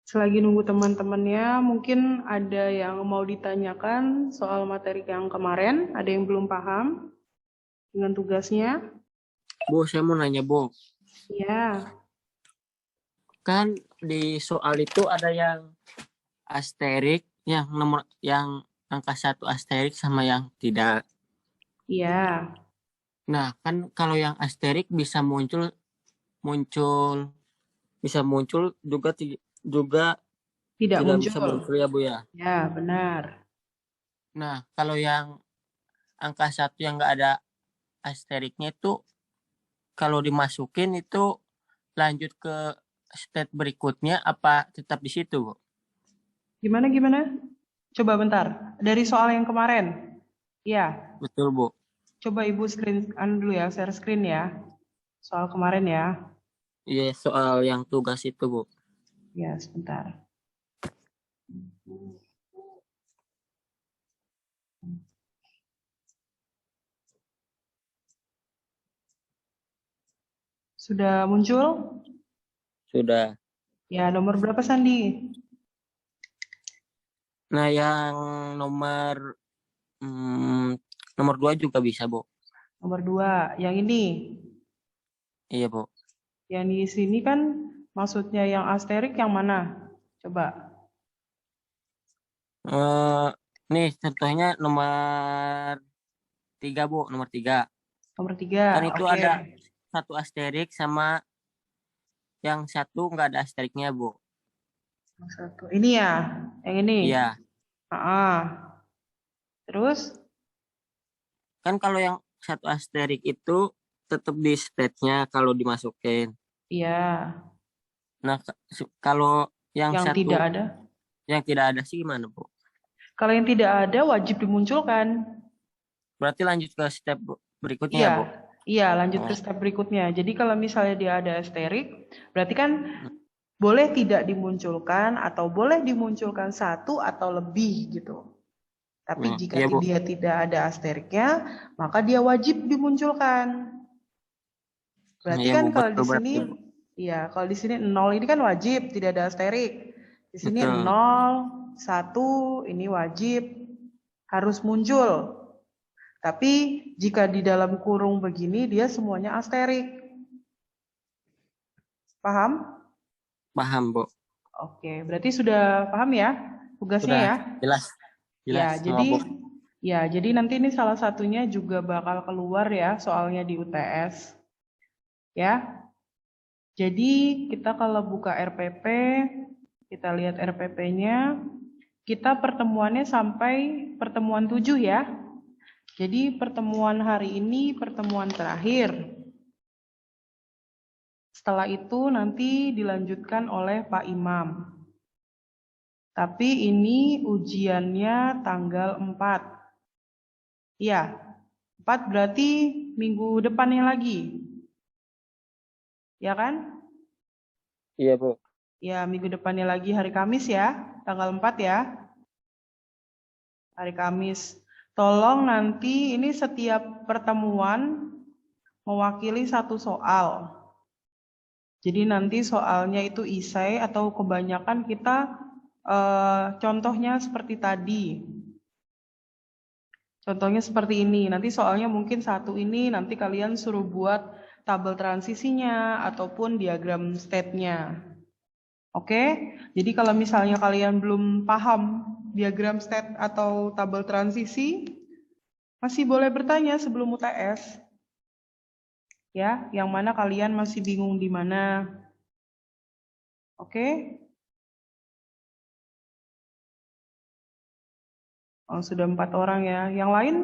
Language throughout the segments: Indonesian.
Selagi nunggu teman-temannya, mungkin ada yang mau ditanyakan soal materi yang kemarin, ada yang belum paham dengan tugasnya? Bu, saya mau nanya, Bu. Ya, Kan di soal itu ada yang asterik, yang nomor yang angka 1 asterik sama yang tidak. iya. Nah, kan kalau yang asterik bisa muncul muncul bisa muncul juga juga Tidak tidak bisa muncul. muncul ya, Bu ya. Ya, benar. Nah, kalau yang angka 1 yang nggak ada asteriknya itu kalau dimasukin itu lanjut ke step berikutnya apa tetap di situ, Bu? Gimana? Coba bentar. Dari soal yang kemarin. Ya, Betul, Bu. coba Ibu dulu ya, share screen ya. Soal kemarin ya. Iya, soal yang tugas itu, Bu. Ya, sebentar. Sudah muncul? Sudah. Ya, nomor berapa Sandi? Nah, yang nomor hmm, nomor 2 juga bisa, Bu. Nomor 2. Yang ini. Iya, Bu. Yang di sini kan maksudnya yang asterik yang mana? Coba. Eh, nih contohnya nomor 3, Bu. Nomor 3. Nomor 3. Kan itu Oke. ada satu asterik sama yang satu nggak ada asteriknya, Bu. Yang satu. Ini ya. Yang ini. Iya. Ah. Terus? Kan kalau yang satu asterik itu tetap di state-nya kalau dimasukin. Iya. Nah, kalau yang Yang satu tidak ada. yang tidak ada sih gimana, Bu? Kalau yang tidak ada wajib dimunculkan. Berarti lanjut ke step berikutnya ya, Iya. Bu? Iya, lanjut ke Oh. step berikutnya. Jadi kalau misalnya dia ada asterik, berarti kan boleh tidak dimunculkan atau boleh dimunculkan satu atau lebih gitu. Tapi jika Iya, Bu. dia tidak ada asteriknya, maka dia wajib dimunculkan. Berarti Iya, kan Bu. kalau Betul di sini, berarti, Bu. ya kalau di sini 0 ini kan wajib, tidak ada asterik. Di sini Betul. 0, 1 ini wajib, harus muncul. Tapi jika di dalam kurung begini, dia semuanya asterik. Paham? Paham, Bu. Oke, berarti sudah paham ya tugasnya Sudah ya? jelas. Ya, Jelas semua, jadi Bu. jadi nanti ini salah satunya juga bakal keluar ya soalnya di UTS. Ya. Jadi kita kalau buka RPP, kita lihat RPP-nya, kita pertemuannya sampai pertemuan 7 ya. Jadi pertemuan hari ini pertemuan terakhir. Setelah itu nanti dilanjutkan oleh Pak Imam. Tapi ini ujiannya tanggal 4. Iya, 4 berarti minggu depannya lagi. Ya kan? Iya, Bu. Ya, minggu depannya lagi hari Kamis ya, tanggal 4 ya. Hari Kamis. Tolong nanti ini setiap pertemuan mewakili satu soal. Jadi nanti soalnya itu isai atau kebanyakan kita contohnya seperti tadi. Contohnya seperti ini. Nanti soalnya mungkin satu ini nanti kalian suruh buat tabel transisinya ataupun diagram state-nya. Oke? Jadi kalau misalnya kalian belum paham diagram state atau tabel transisi, masih boleh bertanya sebelum UTS. Ya, yang mana kalian masih bingung di mana. Oke? Oh, sudah 4 orang ya. Yang lain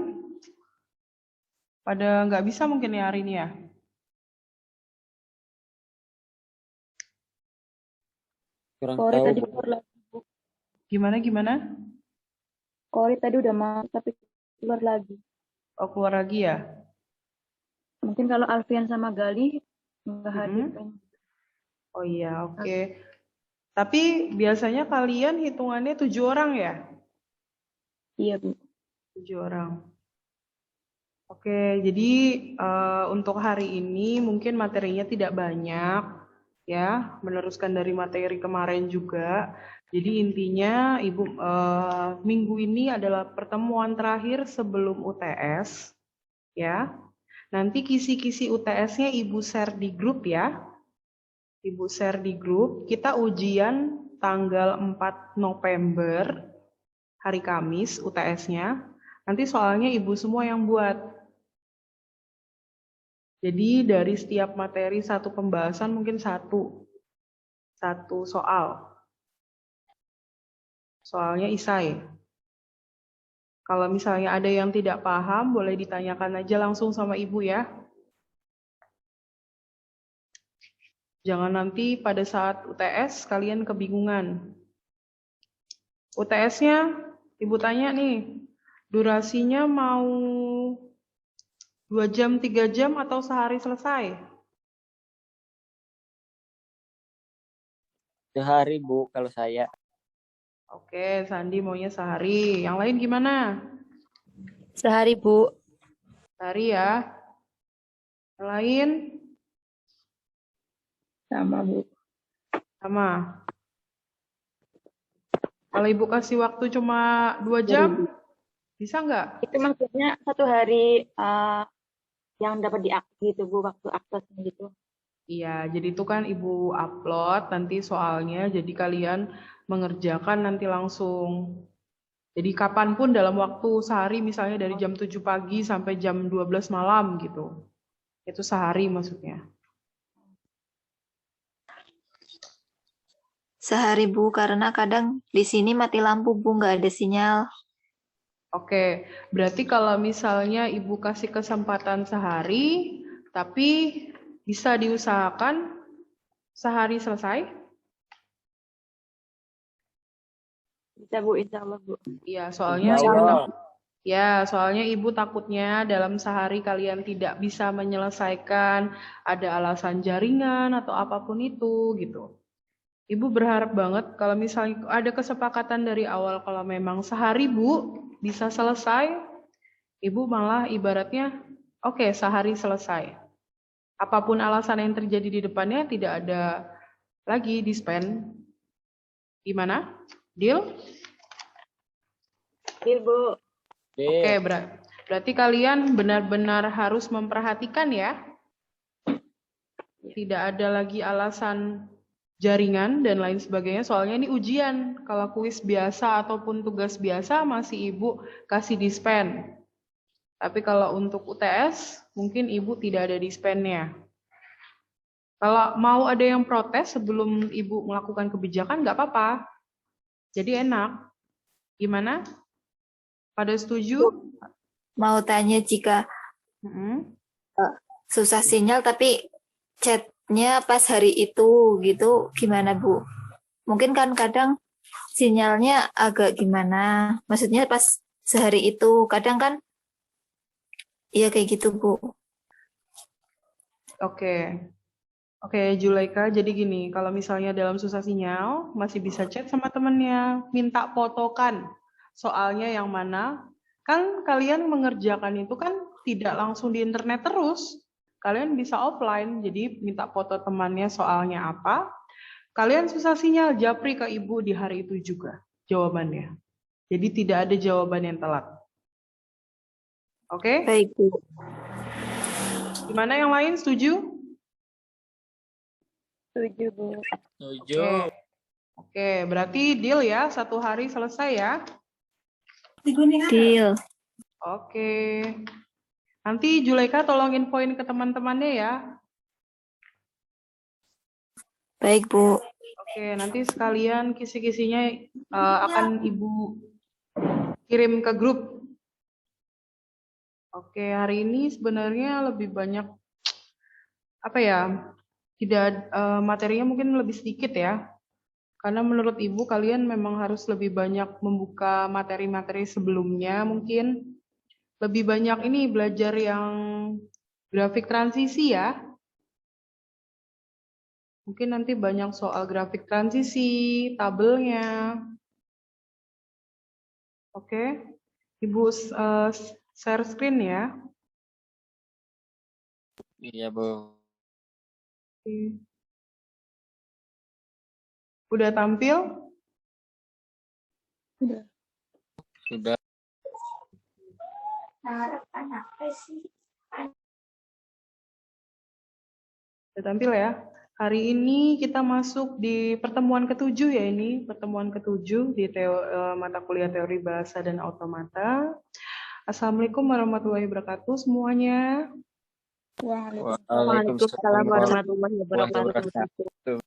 pada nggak bisa mungkin ya hari ini ya. Kurang Kori tahu, tadi Bu. keluar lagi, Bu. Gimana? Kori tadi udah masuk tapi keluar lagi. Oh, keluar lagi ya. Mungkin kalau Alfian sama Gali nggak hadir Mm-mm. kayaknya. Oh iya, oke. Tapi biasanya kalian hitungannya 7 orang ya? Iya, Bu. 7 orang. Oke, jadi untuk hari ini mungkin materinya tidak banyak. ya, meneruskan dari materi kemarin juga. Jadi intinya Ibu minggu ini adalah pertemuan terakhir sebelum UTS, ya. Nanti kisi-kisi UTS-nya Ibu share di grup ya. Ibu share di grup. Kita ujian tanggal 4 November, hari Kamis UTS-nya. Nanti soalnya Ibu semua yang buat. Jadi dari setiap materi satu pembahasan mungkin satu soal. Soalnya isai. Kalau misalnya ada yang tidak paham, boleh ditanyakan aja langsung sama Ibu ya. Jangan nanti pada saat UTS kalian kebingungan. UTS-nya Ibu tanya nih, durasinya mau 2 jam, 3 jam atau sehari selesai? Sehari, Bu, kalau saya. Oke, Sandi maunya sehari. Yang lain gimana? Sehari, Bu. Sehari ya. Yang lain? Sama, Bu. Sama. Kalau Ibu kasih waktu cuma 2 jam, bisa nggak? Itu maksudnya satu hari yang dapat diaktif gitu, Bu, waktu aksesnya gitu. Iya, jadi itu kan Ibu upload nanti soalnya, jadi kalian mengerjakan nanti langsung. Jadi kapanpun dalam waktu sehari, misalnya dari jam 7 pagi sampai jam 12 malam gitu. Itu sehari maksudnya. Sehari Bu, karena kadang di sini mati lampu Bu, nggak ada sinyal. Oke, berarti kalau misalnya Ibu kasih kesempatan sehari, tapi bisa diusahakan sehari selesai? Bisa, Bu, insya Allah, Bu. Iya, soalnya soalnya Ibu takutnya dalam sehari kalian tidak bisa menyelesaikan, ada alasan jaringan atau apapun itu gitu. Ibu berharap banget kalau misalnya ada kesepakatan dari awal kalau memang sehari Bu bisa selesai, Ibu malah ibaratnya oke, sehari selesai. Apapun alasan yang terjadi di depannya tidak ada lagi dispen. Gimana? Deal? Deal, Bu. Oke, berarti kalian benar-benar harus memperhatikan ya. Tidak ada lagi alasan jaringan dan lain sebagainya. Soalnya ini ujian. Kalau kuis biasa ataupun tugas biasa masih Ibu kasih dispen. Tapi kalau untuk UTS mungkin Ibu tidak ada dispennya. Kalau mau ada yang protes sebelum Ibu melakukan kebijakan nggak apa-apa. Jadi enak. Gimana? Pada setuju? Mau tanya jika susah sinyal tapi chatnya pas hari itu gitu gimana Bu? Mungkin kan kadang sinyalnya agak gimana, maksudnya pas sehari itu kadang kan iya kayak gitu Bu. Oke, Julaika, jadi gini, kalau misalnya dalam susah sinyal, masih bisa chat sama temennya, minta fotokan soalnya yang mana, kan kalian mengerjakan itu kan tidak langsung di internet terus, kalian bisa offline, jadi minta foto temannya soalnya apa, kalian susah sinyal, japri ke Ibu di hari itu juga jawabannya. Jadi tidak ada jawaban yang telat. Oke? Baik Bu. Gimana yang lain, setuju? Setuju, Bu. Setuju. Oke, berarti deal ya, 1 hari selesai ya. Deal. Oke. Nanti Julaika tolong infoin ke teman-temannya ya. Baik Bu. Oke, nanti sekalian kisi-kisinya akan Ibu kirim ke grup. Oke, hari ini sebenarnya lebih banyak apa ya? Tidak materinya mungkin lebih sedikit ya. Karena menurut Ibu kalian memang harus lebih banyak membuka materi-materi sebelumnya mungkin. Lebih banyak ini belajar yang grafik transisi ya. Mungkin nanti banyak soal grafik transisi, tabelnya. Oke, Ibu share screen ya. Iya, Bu. Oke. Udah tampil? Sudah. Udah tampil ya? Hari ini kita masuk di pertemuan ke-7 ya ini, pertemuan ke-7 di mata kuliah teori bahasa dan automata. Assalamualaikum warahmatullahi wabarakatuh semuanya. Waalaikumsalam warahmatullahi wabarakatuh.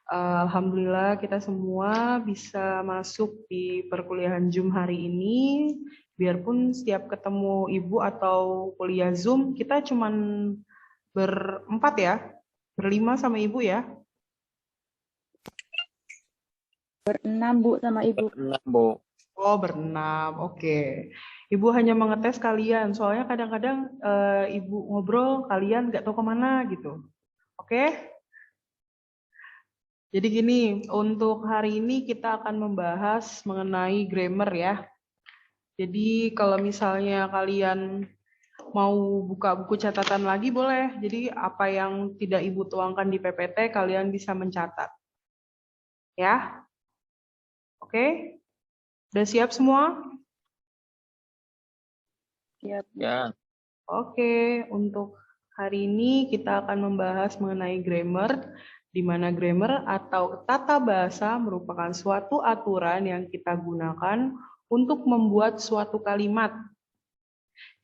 Alhamdulillah kita semua bisa masuk di perkuliahan Zoom hari ini. Biarpun setiap ketemu Ibu atau kuliah Zoom, kita cuman berempat ya, berlima sama Ibu ya. Berenam Bu sama Ibu. Berenam, Bu. Oh, berenam. Oke. Ibu hanya mengetes kalian, soalnya kadang-kadang Ibu ngobrol, kalian nggak tahu kemana gitu. Oke? Jadi gini, untuk hari ini kita akan membahas mengenai grammar ya. Jadi kalau misalnya kalian mau buka buku catatan lagi boleh. Jadi apa yang tidak Ibu tuangkan di PPT, kalian bisa mencatat. Ya? Oke? Udah siap semua? Siap. Ya. Oke, untuk hari ini kita akan membahas mengenai grammar, di mana grammar atau tata bahasa merupakan suatu aturan yang kita gunakan untuk membuat suatu kalimat.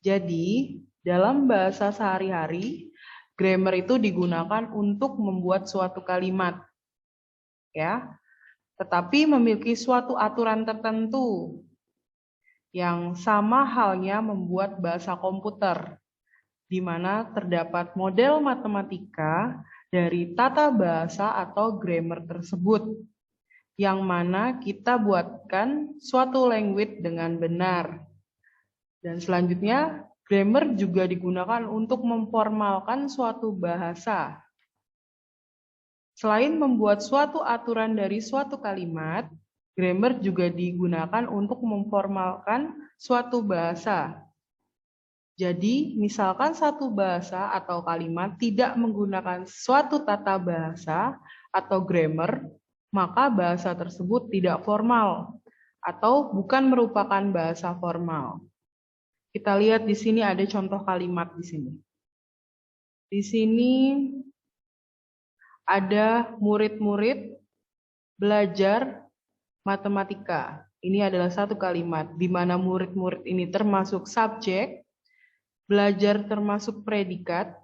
Jadi, dalam bahasa sehari-hari, grammar itu digunakan untuk membuat suatu kalimat. Ya. Tetapi memiliki suatu aturan tertentu yang sama halnya membuat bahasa komputer, di mana terdapat model matematika dari tata bahasa atau grammar tersebut, yang mana kita buatkan suatu language dengan benar. Dan selanjutnya, grammar juga digunakan untuk memformalkan suatu bahasa. Selain membuat suatu aturan dari suatu kalimat, grammar juga digunakan untuk memformalkan suatu bahasa. Jadi, misalkan satu bahasa atau kalimat tidak menggunakan suatu tata bahasa atau grammar, maka bahasa tersebut tidak formal atau bukan merupakan bahasa formal. Kita lihat di sini ada contoh kalimat di sini. Di sini ada murid-murid belajar matematika. Ini adalah satu kalimat di mana murid-murid ini termasuk subjek, belajar termasuk predikat,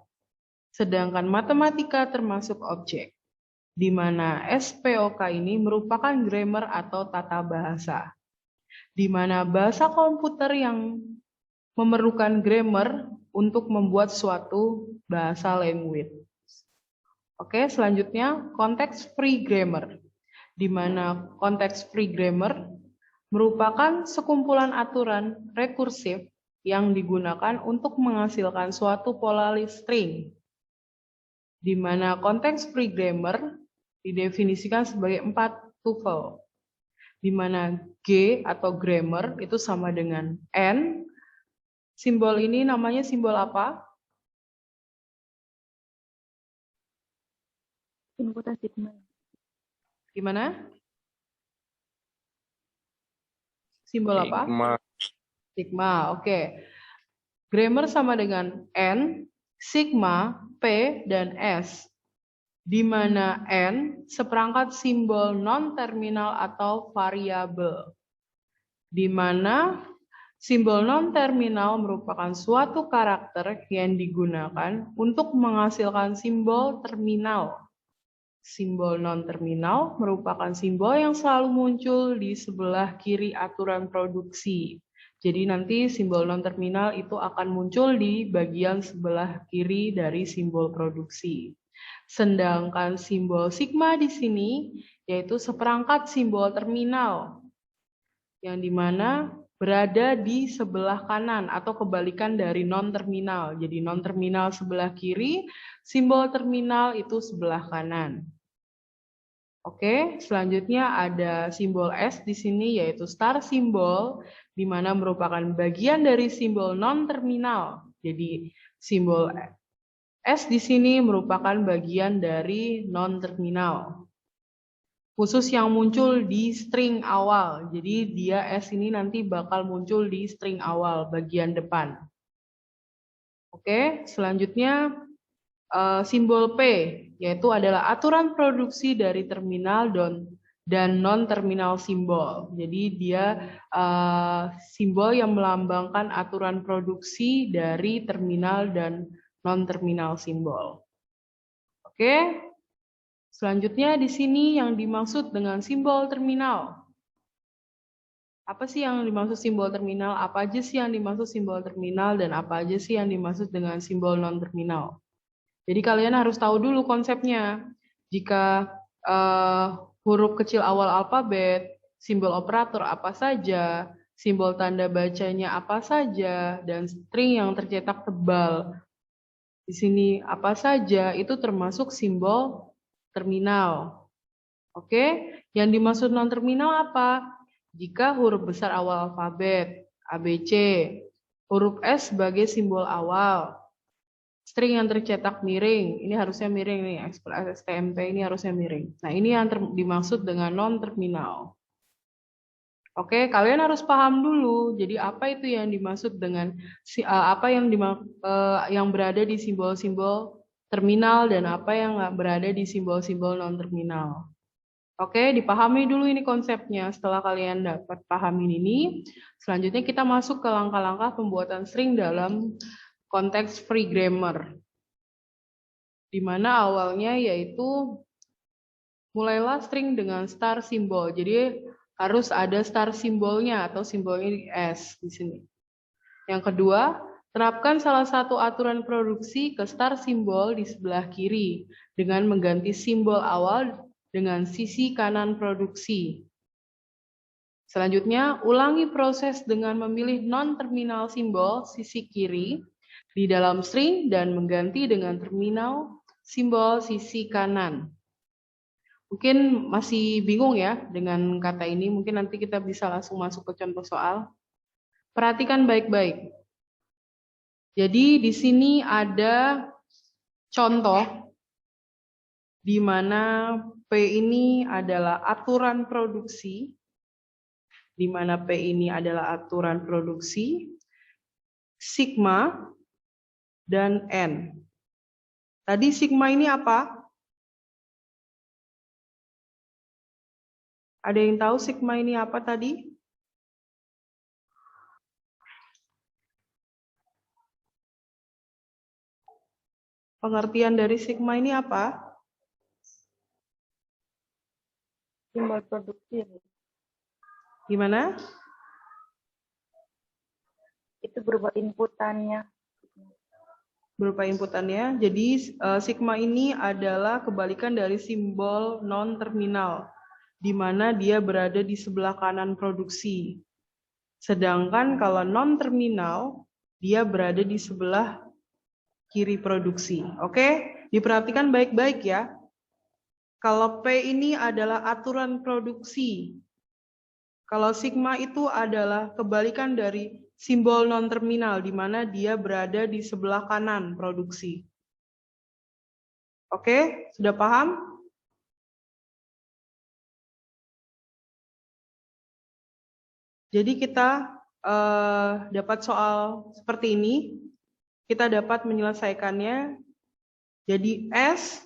sedangkan matematika termasuk objek. Di mana SPOK ini merupakan grammar atau tata bahasa. Di mana bahasa komputer yang memerlukan grammar untuk membuat suatu bahasa language. Oke, selanjutnya konteks free grammar, di mana konteks free grammar merupakan sekumpulan aturan rekursif yang digunakan untuk menghasilkan suatu pola string, di mana konteks free grammar didefinisikan sebagai 4 tuple, di mana G atau grammar itu sama dengan N. Simbol ini namanya simbol apa? Inputan sigma. Gimana? Simbol apa? Sigma, oke. Grammar sama dengan N, sigma, P, dan S. Di mana N seperangkat simbol non-terminal atau variabel. Di mana simbol non-terminal merupakan suatu karakter yang digunakan untuk menghasilkan simbol terminal. Simbol non-terminal merupakan simbol yang selalu muncul di sebelah kiri aturan produksi. Jadi nanti simbol non-terminal itu akan muncul di bagian sebelah kiri dari simbol produksi. Sedangkan simbol sigma di sini yaitu seperangkat simbol terminal, yang dimana berada di sebelah kanan atau kebalikan dari non-terminal. Jadi non-terminal sebelah kiri, simbol terminal itu sebelah kanan. Oke, selanjutnya ada simbol S di sini yaitu star simbol, di mana merupakan bagian dari simbol non-terminal. Jadi simbol S di sini merupakan bagian dari non-terminal. khusus yang muncul di string awal. Jadi dia S ini nanti bakal muncul di string awal bagian depan. Oke, selanjutnya simbol P, yaitu adalah aturan produksi dari terminal dan non-terminal simbol. Jadi dia simbol yang melambangkan aturan produksi dari terminal dan non-terminal simbol. Oke, selanjutnya di sini yang dimaksud dengan simbol terminal. Apa sih yang dimaksud simbol terminal? Apa aja sih yang dimaksud simbol terminal dan apa aja sih yang dimaksud dengan simbol non-terminal? Jadi kalian harus tahu dulu konsepnya. Jika huruf kecil awal alfabet, simbol operator apa saja, simbol tanda bacanya apa saja, dan string yang tercetak tebal di sini apa saja, itu termasuk simbol terminal. Oke, yang dimaksud non-terminal apa? Jika huruf besar awal alfabet, ABC, huruf S sebagai simbol awal, string yang tercetak miring, ini harusnya miring nih, STMP ini harusnya miring. Nah, ini yang dimaksud dengan non-terminal. Oke, kalian harus paham dulu. Jadi apa itu yang dimaksud dengan apa yang berada di simbol-simbol terminal dan apa yang berada di simbol-simbol non-terminal. Oke, dipahami dulu ini konsepnya. Setelah kalian dapat pahamin ini, selanjutnya kita masuk ke langkah-langkah pembuatan string dalam konteks free grammar. Di mana awalnya yaitu mulailah string dengan star simbol. Jadi harus ada star simbolnya atau simbolnya di S di sini. Yang kedua, terapkan salah satu aturan produksi ke star simbol di sebelah kiri dengan mengganti simbol awal dengan sisi kanan produksi. Selanjutnya, ulangi proses dengan memilih non-terminal simbol sisi kiri di dalam string dan mengganti dengan terminal simbol sisi kanan. Mungkin masih bingung ya dengan kata ini, mungkin nanti kita bisa langsung masuk ke contoh soal. Perhatikan baik-baik. Jadi di sini ada contoh di mana P ini adalah aturan produksi, di mana P ini adalah aturan produksi, sigma, dan N. Tadi sigma ini apa? Ada yang tahu sigma ini apa tadi? Pengertian dari sigma ini apa? Simbol produksi. Gimana? Itu berupa inputannya. Berupa inputannya. Jadi sigma ini adalah kebalikan dari simbol non-terminal, di mana dia berada di sebelah kanan produksi. Sedangkan kalau non-terminal, dia berada di sebelah kiri produksi. Oke? Diperhatikan baik-baik ya. Kalau P ini adalah aturan produksi. Kalau sigma itu adalah kebalikan dari simbol non-terminal, di mana dia berada di sebelah kanan produksi. Oke, sudah paham? Jadi kita dapat soal seperti ini, kita dapat menyelesaikannya. Jadi S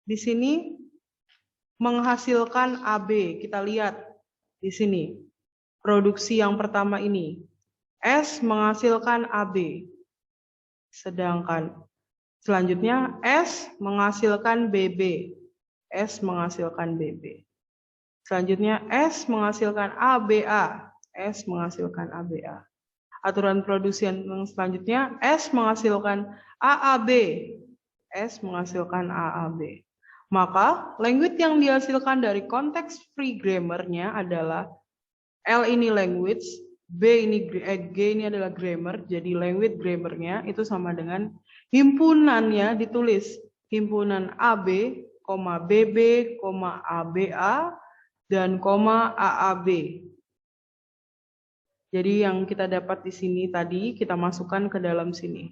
di sini menghasilkan AB. Kita lihat di sini. Produksi yang pertama ini. S menghasilkan AB. Sedangkan selanjutnya S menghasilkan BB. S menghasilkan BB. Selanjutnya S menghasilkan ABA. S menghasilkan ABA. Aturan produksi yang selanjutnya S menghasilkan AAB. S menghasilkan AAB. Maka language yang dihasilkan dari konteks free grammar-nya adalah L ini language, G ini adalah grammar, jadi language grammar-nya itu sama dengan himpunannya ditulis himpunan AB, BB, ABA, dan AAB. Jadi yang kita dapat di sini tadi kita masukkan ke dalam sini.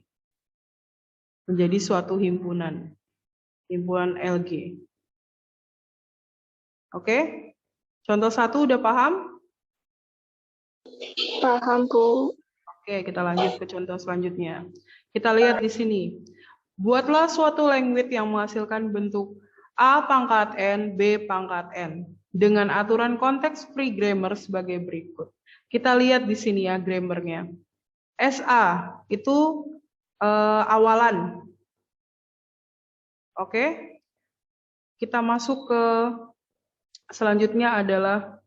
Menjadi suatu himpunan LG. Oke? Contoh 1 udah paham? Paham, Bu. Oke, kita lanjut ke contoh selanjutnya. Kita lihat di sini. Buatlah suatu language yang menghasilkan bentuk A pangkat N, B pangkat N. Dengan aturan konteks free grammar sebagai berikut. Kita lihat di sini ya grammarnya. SA itu awalan. Oke? Kita masuk ke selanjutnya adalah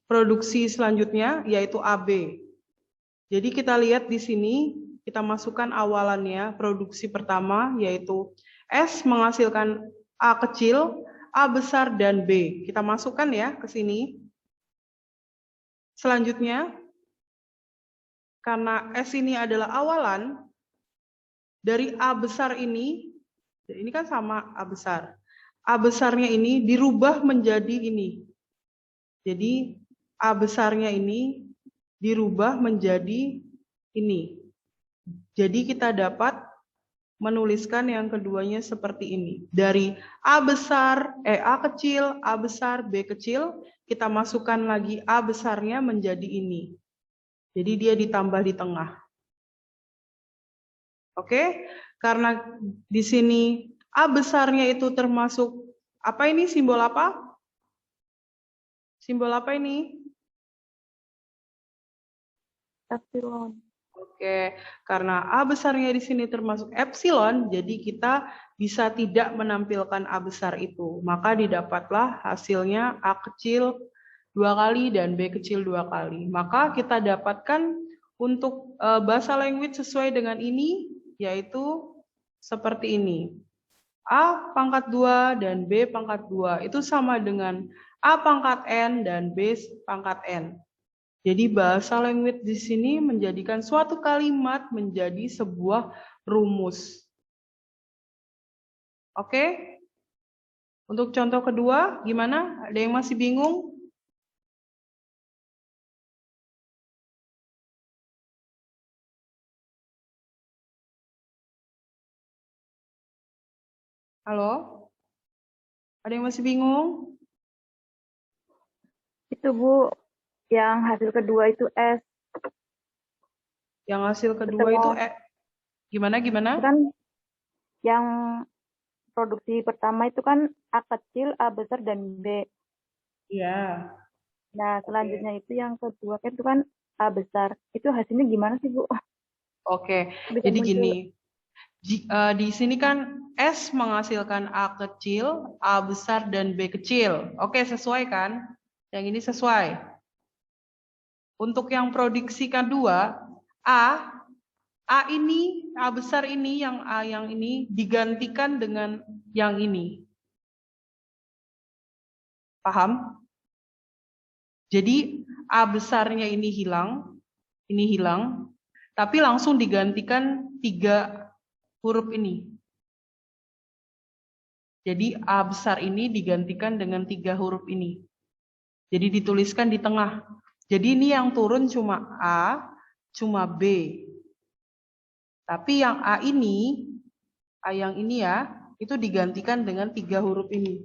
produksi selanjutnya yaitu AB. Jadi kita lihat di sini kita masukkan awalannya produksi pertama yaitu S menghasilkan A kecil, A besar dan B. Kita masukkan ya ke sini. Selanjutnya karena S ini adalah awalan dari A besar ini kan sama A besar. A besarnya ini dirubah menjadi ini. Jadi A besarnya ini dirubah menjadi ini. Jadi kita dapat menuliskan yang keduanya seperti ini. Dari A besar, A kecil, A besar, B kecil, kita masukkan lagi A besarnya menjadi ini. Jadi dia ditambah di tengah. Oke? Karena di sini A besarnya itu termasuk, apa ini simbol apa? Simbol apa ini? Epsilon. Oke, karena A besarnya di sini termasuk epsilon, jadi kita bisa tidak menampilkan A besar itu. Maka didapatlah hasilnya A kecil 2 kali dan B kecil 2 kali. Maka kita dapatkan untuk bahasa language sesuai dengan ini, yaitu seperti ini. A pangkat 2 dan B pangkat 2 itu sama dengan A pangkat N dan B pangkat N. Jadi bahasa language di sini menjadikan suatu kalimat menjadi sebuah rumus. Oke? Untuk contoh kedua, gimana? Ada yang masih bingung? Halo? Ada yang masih bingung? Itu, Bu, yang hasil kedua itu S. Yang hasil kedua itu gimana? Itu kan yang produksi pertama itu kan A kecil, A besar, dan B. Iya. Nah, selanjutnya itu yang kedua kan itu kan A besar. Itu hasilnya gimana sih, Bu? Oke, Bisa jadi muncul. gini. Di sini kan S menghasilkan A kecil, A besar, dan B kecil. Oke, sesuai kan? Yang ini sesuai. Untuk yang produksi kedua, A ini, A besar ini, yang A yang ini digantikan dengan yang ini. Paham? Jadi A besarnya ini hilang, tapi langsung digantikan 3 huruf ini. Jadi A besar ini digantikan dengan 3 huruf ini. Jadi dituliskan di tengah. Jadi ini yang turun cuma A, cuma B. Tapi yang A ini, A yang ini ya, itu digantikan dengan 3 huruf ini.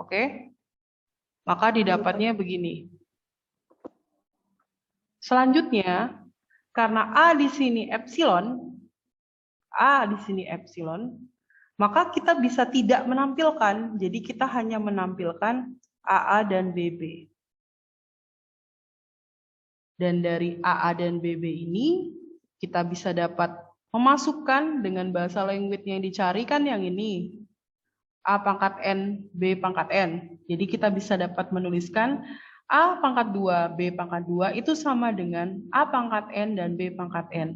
Oke? Maka didapatnya begini. Selanjutnya, karena A di sini epsilon, maka kita bisa tidak menampilkan. Jadi kita hanya menampilkan AA dan BB. Dan dari AA dan BB ini, kita bisa dapat memasukkan dengan bahasa language yang dicarikan yang ini. A pangkat N, B pangkat N. Jadi kita bisa dapat menuliskan A pangkat 2, B pangkat 2 itu sama dengan A pangkat N dan B pangkat N.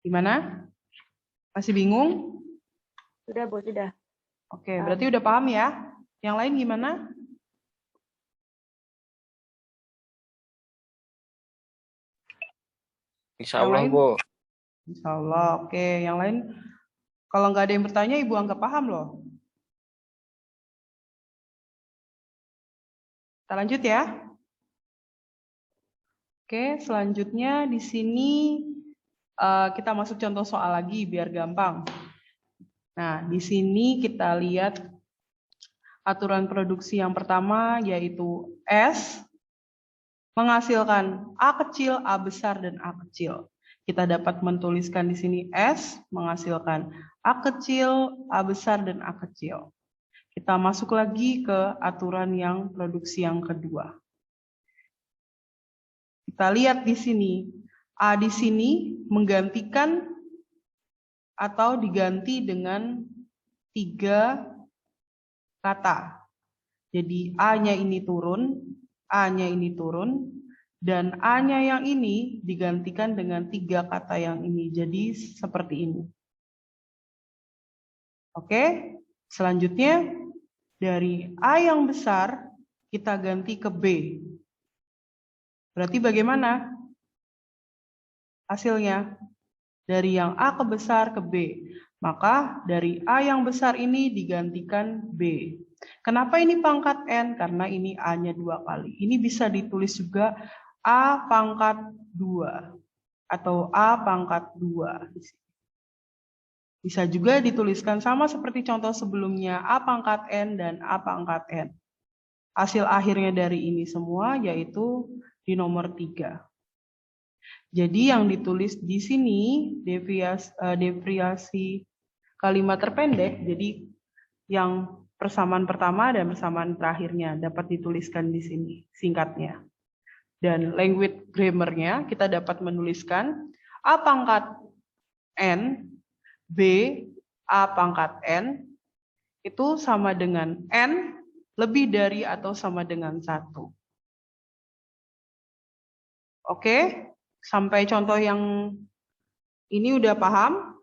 Gimana? Masih bingung? Sudah, Bu, sudah. Oke, berarti udah paham ya? Yang lain gimana? Insya Allah, Bu. Insya Allah. Oke, yang lain kalau nggak ada yang bertanya, Ibu anggap paham loh. Kita lanjut ya. Oke, selanjutnya di sini Kita masuk contoh soal lagi biar gampang. Nah, di sini kita lihat aturan produksi yang pertama yaitu S menghasilkan A kecil, A besar, dan A kecil. Kita dapat menuliskan di sini S menghasilkan A kecil, A besar, dan A kecil. Kita masuk lagi ke aturan yang produksi yang kedua. Kita lihat di sini, A di sini menggantikan atau diganti dengan 3 kata. Jadi A-nya ini turun, A-nya ini turun, dan A-nya yang ini digantikan dengan 3 kata yang ini. Jadi seperti ini. Oke, selanjutnya dari A yang besar kita ganti ke B. Berarti bagaimana hasilnya? Dari yang A ke besar ke B. Maka dari A yang besar ini digantikan B. Kenapa ini pangkat N? Karena ini A-nya 2 kali. Ini bisa ditulis juga A pangkat 2 atau A pangkat 2. Bisa juga dituliskan sama seperti contoh sebelumnya, A pangkat N dan A pangkat N. Hasil akhirnya dari ini semua yaitu di nomor 3. Jadi yang ditulis di sini deviasi kalimat terpendek, jadi yang persamaan pertama dan persamaan terakhirnya dapat dituliskan di sini singkatnya. Dan language grammar-nya kita dapat menuliskan A pangkat N, B, A pangkat N, itu sama dengan N lebih dari atau sama dengan 1. Oke, sampai contoh yang ini udah paham?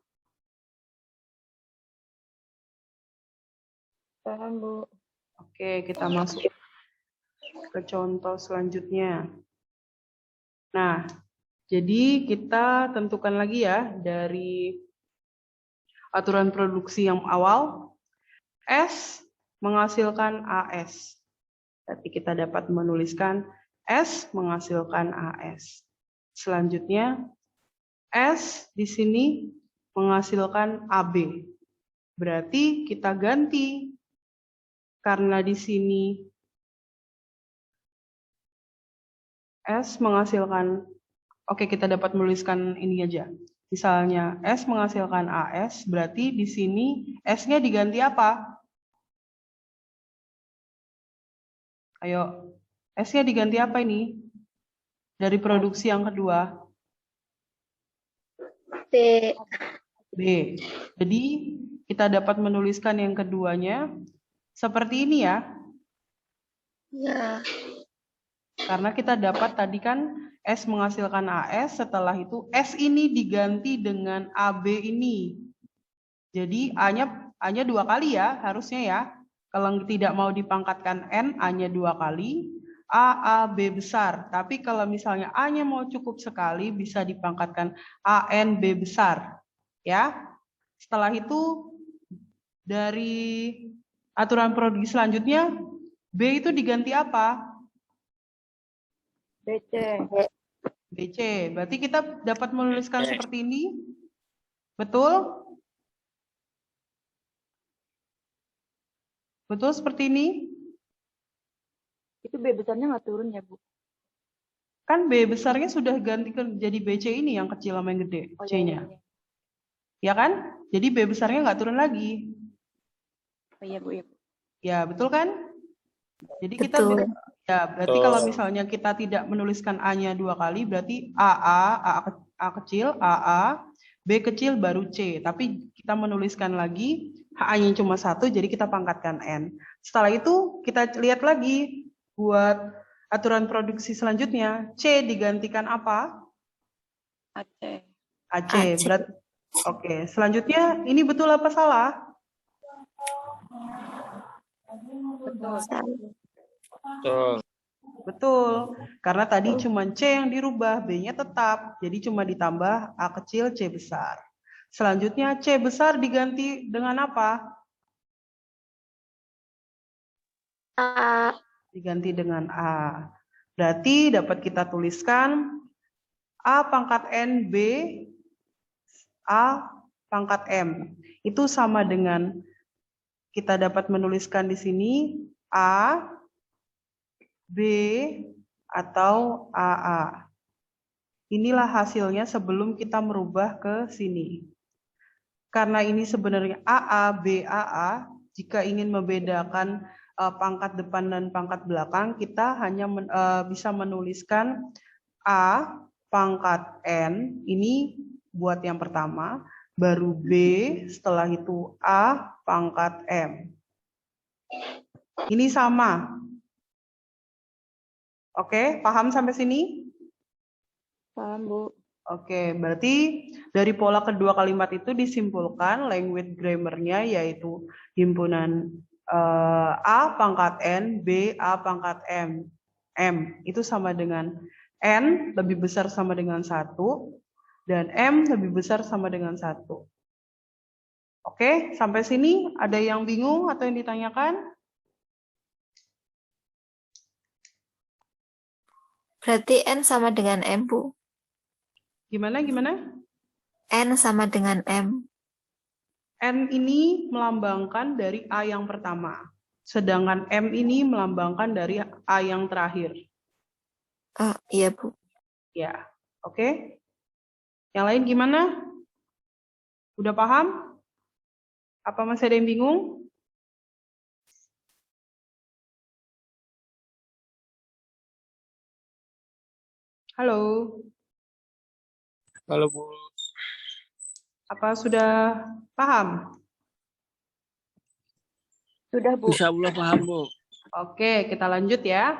Paham, Bu. Oke, kita masuk ke contoh selanjutnya. Nah, jadi kita tentukan lagi ya dari aturan produksi yang awal, S menghasilkan AS. Berarti kita dapat menuliskan S menghasilkan AS. Selanjutnya, S di sini menghasilkan AB. Berarti kita ganti, karena di sini S menghasilkan, oke kita dapat menuliskan ini aja. Misalnya S menghasilkan AS, berarti di sini S-nya diganti apa? Ayo, S-nya diganti apa ini? Dari produksi yang kedua. B. B. Jadi kita dapat menuliskan yang keduanya seperti ini ya. Ya. Karena kita dapat tadi kan S menghasilkan AS, setelah itu S ini diganti dengan AB ini. Jadi A-nya 2 kali ya, harusnya ya. Kalau tidak mau dipangkatkan N, A-nya 2 kali, A, B besar. Tapi kalau misalnya A-nya mau cukup sekali, bisa dipangkatkan AN, B besar. Ya. Setelah itu, dari aturan produksi selanjutnya, B itu diganti apa? BC. BC. Berarti kita dapat menuliskan seperti ini. Betul? Betul seperti ini? Itu B besarnya nggak turun ya, Bu? Kan B besarnya sudah ganti ke jadi BC ini yang kecil sama yang gede, Oh, C-nya. iya. Ya kan? Jadi B besarnya nggak turun lagi. Oh, iya, Bu. Iya, Bu. Ya, betul kan? Jadi kita Betul. ya berarti kalau misalnya kita tidak menuliskan A-nya 2 kali, berarti A kecil, AA, B kecil baru C. Tapi kita menuliskan lagi A-nya cuma 1, jadi kita pangkatkan N. Setelah itu kita lihat lagi buat aturan produksi selanjutnya, C digantikan apa? AC. AC. AC. Berarti oke, selanjutnya ini betul apa salah? Betul. Betul. Karena tadi cuma C yang dirubah, B-nya tetap. Jadi cuma ditambah A kecil, C besar. Selanjutnya C besar diganti dengan apa? A. Diganti dengan A. Berarti dapat kita tuliskan A pangkat N B A pangkat M. Itu sama dengan kita dapat menuliskan di sini A, B, atau AA. Inilah hasilnya sebelum kita merubah ke sini. Karena ini sebenarnya AA, B, AA, jika ingin membedakan pangkat depan dan pangkat belakang, kita hanya bisa menuliskan A pangkat N, ini buat yang pertama, baru B, setelah itu A pangkat M. Ini sama. Oke, paham sampai sini? Paham, Bu. Oke, berarti dari pola kedua kalimat itu disimpulkan language grammar-nya yaitu himpunan A pangkat N, B, A pangkat M. M itu sama dengan N lebih besar sama dengan 1, dan M lebih besar sama dengan 1. Oke, sampai sini ada yang bingung atau yang ditanyakan? Berarti N sama dengan M, Bu. Gimana? N sama dengan M. N ini melambangkan dari A yang pertama, sedangkan M ini melambangkan dari A yang terakhir. Oh, iya, Bu. Ya, oke. Yang lain gimana? Udah paham? Apa masih ada yang bingung? Halo, Kalau Bu, apa sudah paham? Sudah, Bu. insya Allah paham Bu. Oke, kita lanjut ya.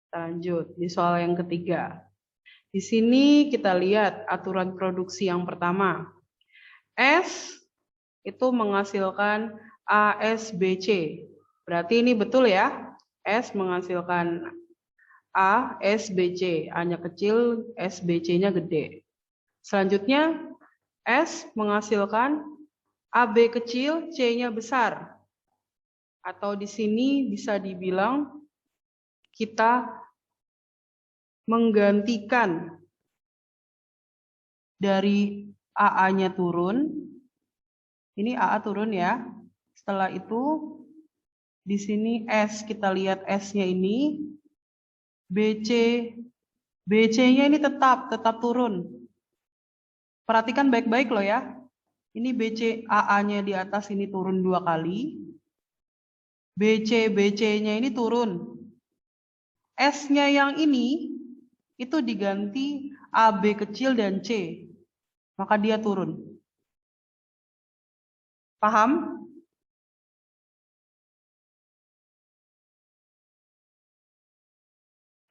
Kita lanjut di soal yang ketiga. Di sini kita lihat aturan produksi yang pertama. S itu menghasilkan ASBC. Berarti ini betul ya. S menghasilkan ASBC. A-nya kecil, SBC-nya gede. Selanjutnya, S menghasilkan AB kecil, C-nya besar. Atau di sini bisa dibilang kita menggantikan dari AA-nya turun. Ini AA turun ya. Setelah itu di sini S, kita lihat S-nya ini BC. BC-nya ini tetap turun. Perhatikan baik-baik loh ya. Ini BC AA-nya di atas ini turun 2 kali. BC-nya ini turun. S-nya yang ini itu diganti AB kecil dan C. Maka dia turun. Paham?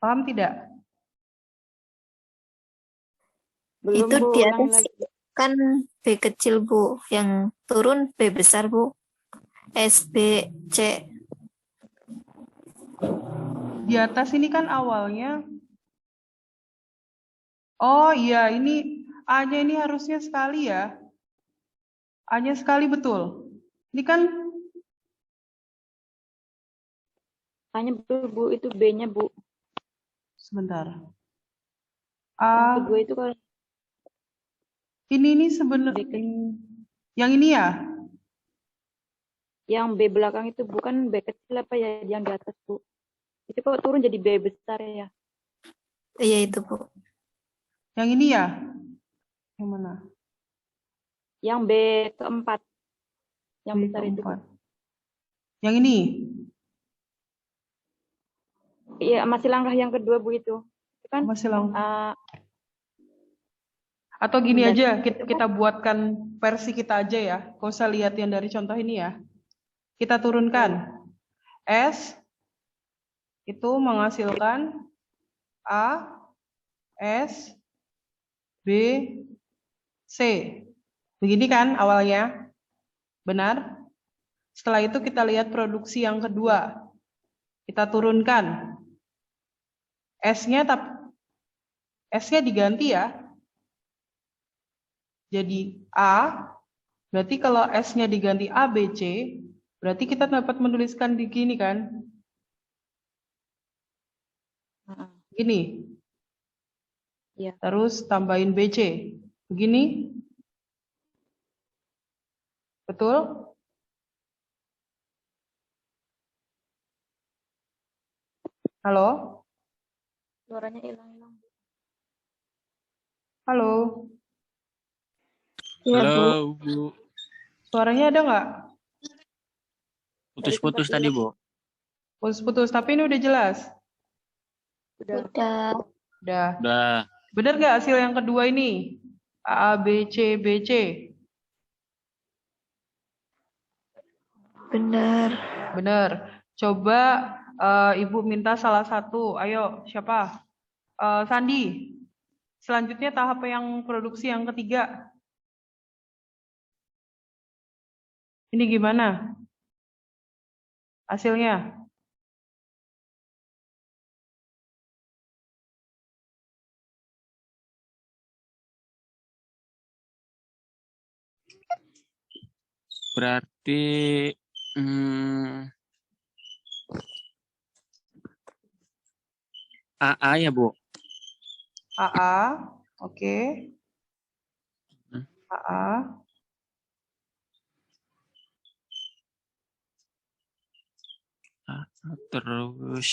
Paham tidak? Belum, Itu Bu. di Ulangi atas lagi. kan B kecil, Bu. Yang turun B besar, Bu. S, B, C. Di atas ini kan awalnya. Oh iya, ini A-nya ini harusnya sekali ya. A-nya sekali betul. Ini kan Hanya betul, Bu. Itu B-nya, Bu. sebentar. Yang A kedua itu kalau ini sebenarnya B kecil. yang ini ya. Yang B belakang itu bukan B kecil apa ya, yang di atas, Bu. Itu kok turun jadi B besar ya. Iya itu, Bu. Yang ini ya. Yang mana? Yang B keempat. Yang B besar itu, Bu. keempat. Yang ini. Iya, masih langkah yang kedua, Bu, itu. Itu kan Masih langkah. Atau gini aja, kita buatkan versi kita aja ya. Kau usah lihat yang dari contoh ini ya. Kita turunkan. S itu menghasilkan A, S, B, C. Begini kan awalnya? Benar? Setelah itu kita lihat produksi yang kedua. Kita turunkan. S-nya diganti ya. Jadi A, berarti kalau S-nya diganti A, B, C, berarti kita dapat menuliskan begini kan? Gini. Iya. Terus tambahin BC. Begini. Betul? Halo? Suaranya hilang-hilang. Halo? Iya, Bu. Halo, Bu. Suaranya ada nggak? Putus-putus Dari tadi, tempat Bu. Putus-putus, tapi ini udah jelas. Udah. Udah. Udah. Bener nggak hasil yang kedua ini? A, B, C, B, C. Benar. Bener. Coba Ibu minta salah satu. Ayo, siapa? Sandi. Selanjutnya tahap yang produksi yang ketiga. Ini gimana hasilnya? Berarti AA ya, Bu? AA, oke. Hmm. AA. Terus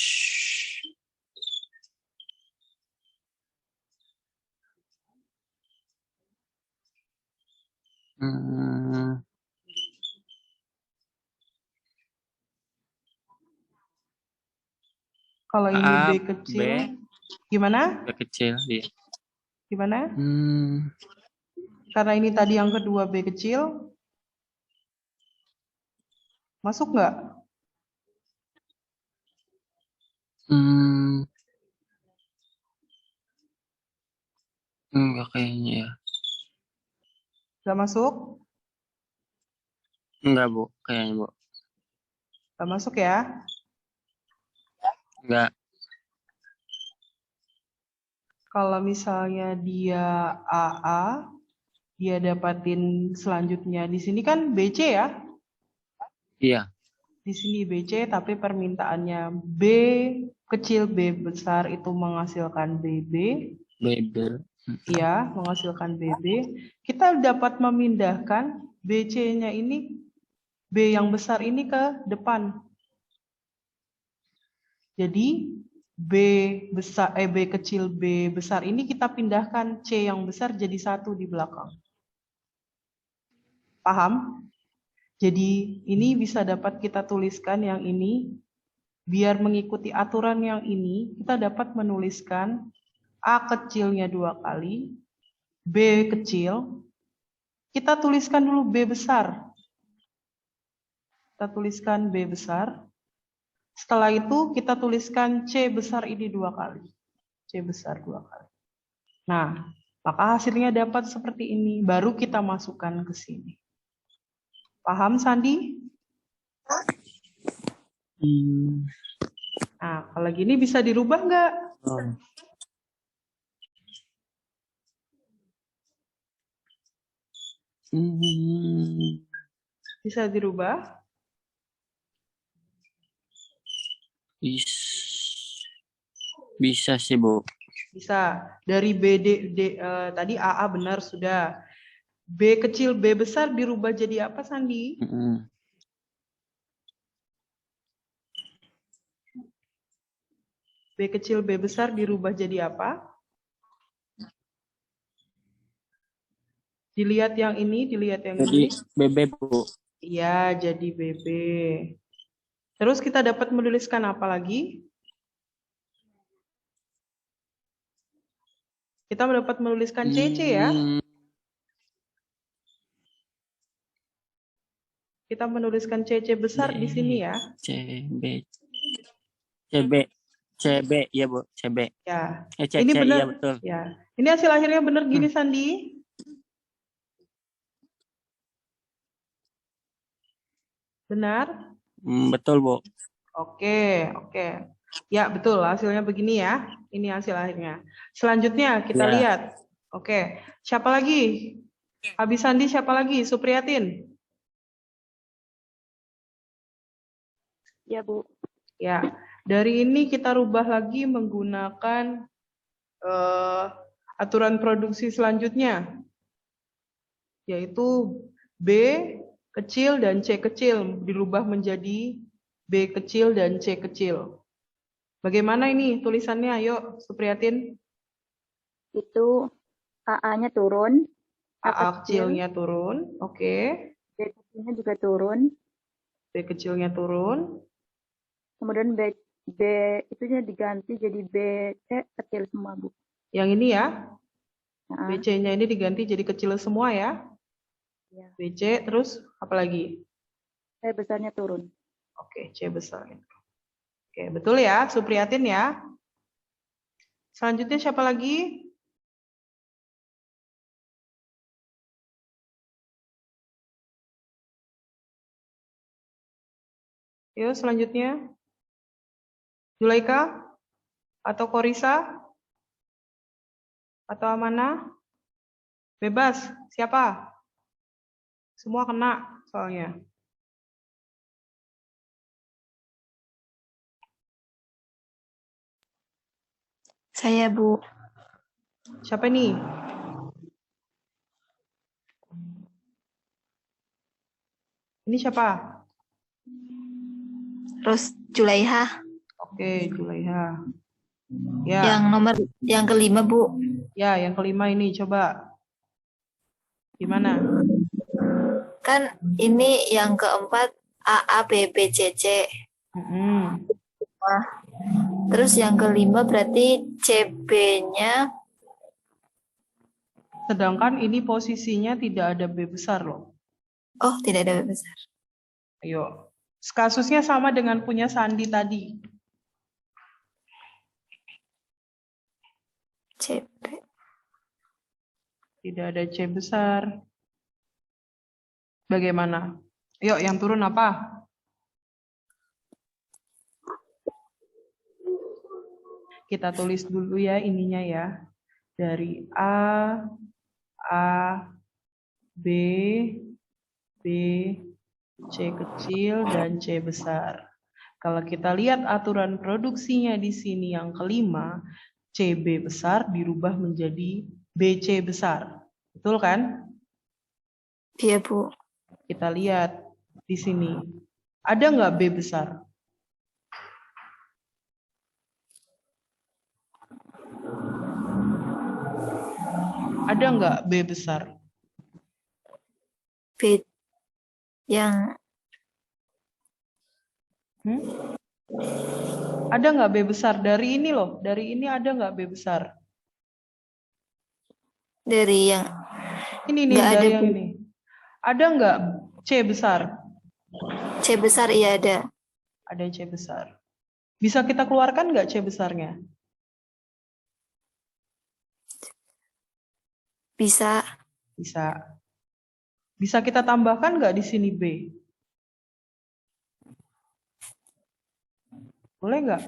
Kalau ini A, B kecil, gimana? B kecil, iya. Gimana? Karena ini tadi yang kedua B kecil, masuk nggak? Enggak kayaknya ya. Nggak masuk? Enggak, Bu. Kayaknya, Bu. Nggak masuk ya? Enggak. Kalau misalnya dia AA, dia dapatin selanjutnya. Di sini kan BC ya? Iya. Di sini BC, tapi permintaannya B kecil B besar itu menghasilkan BB. Bebel. Iya, menghasilkan BB. Kita dapat memindahkan BC-nya ini, B yang besar ini ke depan. Jadi B kecil B besar ini kita pindahkan C yang besar jadi 1 di belakang. Paham? Jadi ini bisa dapat kita tuliskan yang ini. Biar mengikuti aturan yang ini, kita dapat menuliskan A kecilnya 2 kali, B kecil. Kita tuliskan dulu B besar. Kita tuliskan B besar. Setelah itu kita tuliskan C besar ini 2 kali. C besar 2 kali. Nah, maka hasilnya dapat seperti ini. Baru kita masukkan ke sini. Paham, Sandi? Nah, kalau gini bisa dirubah nggak? Bisa dirubah? Bisa sih, Bu. Bisa. Dari tadi AA benar sudah. B kecil B besar dirubah jadi apa, Sandi? B kecil B besar dirubah jadi apa? Dilihat yang ini, dilihat yang Jadi ini. BB, Bu. Iya, jadi BB. Terus kita dapat menuliskan apa lagi? Kita dapat menuliskan CC ya. Kita menuliskan CC besar di sini ya. CB, ya, Bu. CB. Ya. CC, Ini benar. iya betul. Ya. Ini hasil akhirnya benar gini, Sandi. Benar? Betul, Bu. Oke. Ya, betul. Hasilnya begini ya. Ini hasil akhirnya. Selanjutnya kita lihat. Oke. Siapa lagi? Habis Sandi siapa lagi? Supriyatin. Ya, Bu. Ya. Dari ini kita rubah lagi menggunakan aturan produksi selanjutnya. Yaitu B kecil dan C kecil dirubah menjadi B kecil dan C kecil. Bagaimana ini tulisannya? Ayo, Supriyatin. Itu AA-nya turun, AA kecilnya turun, oke. B kecilnya juga turun, B kecilnya turun, kemudian B itunya diganti jadi B C kecil semua, Bu. yang ini ya. Nah, BC-nya ini diganti jadi kecil semua ya. ya. BC, terus apa lagi? C besarnya turun. Oke, C besar. Oke, betul ya, Supriyatin ya. Selanjutnya siapa lagi? Yuk, selanjutnya. Zulaika? Atau Korisa? Atau Amanah? Bebas, siapa? Semua kena soalnya. Saya, Bu. Siapa nih? Ini siapa? Terus Julaiha. Oke, Julaiha. Ya. Yang kelima, Bu. Ya, yang kelima ini coba. Gimana? Kan ini yang keempat AA, BB, CC. Terus yang kelima berarti CB-nya. Sedangkan ini posisinya tidak ada B besar loh. Oh, tidak ada B besar. Ayo. Kasusnya sama dengan punya Sandi tadi. CB. Tidak ada C besar. Bagaimana? Yuk, yang turun apa? Kita tulis dulu ya ininya ya. Dari A, B, C kecil, dan C besar. Kalau kita lihat aturan produksinya di sini yang kelima, CB besar dirubah menjadi BC besar. Betul kan? Iya, Bu. Kita lihat di sini. Ada nggak B besar? Ada nggak B besar? B yang Ada nggak B besar? Dari ini loh, dari ini ada nggak B besar? dari yang Ini nih, nggak dari ada, yang Bu. ini. Ada nggak C besar? C besar iya ada. Ada C besar. Bisa kita keluarkan nggak C besarnya? Bisa. Bisa. Bisa kita tambahkan nggak di sini B? Boleh nggak?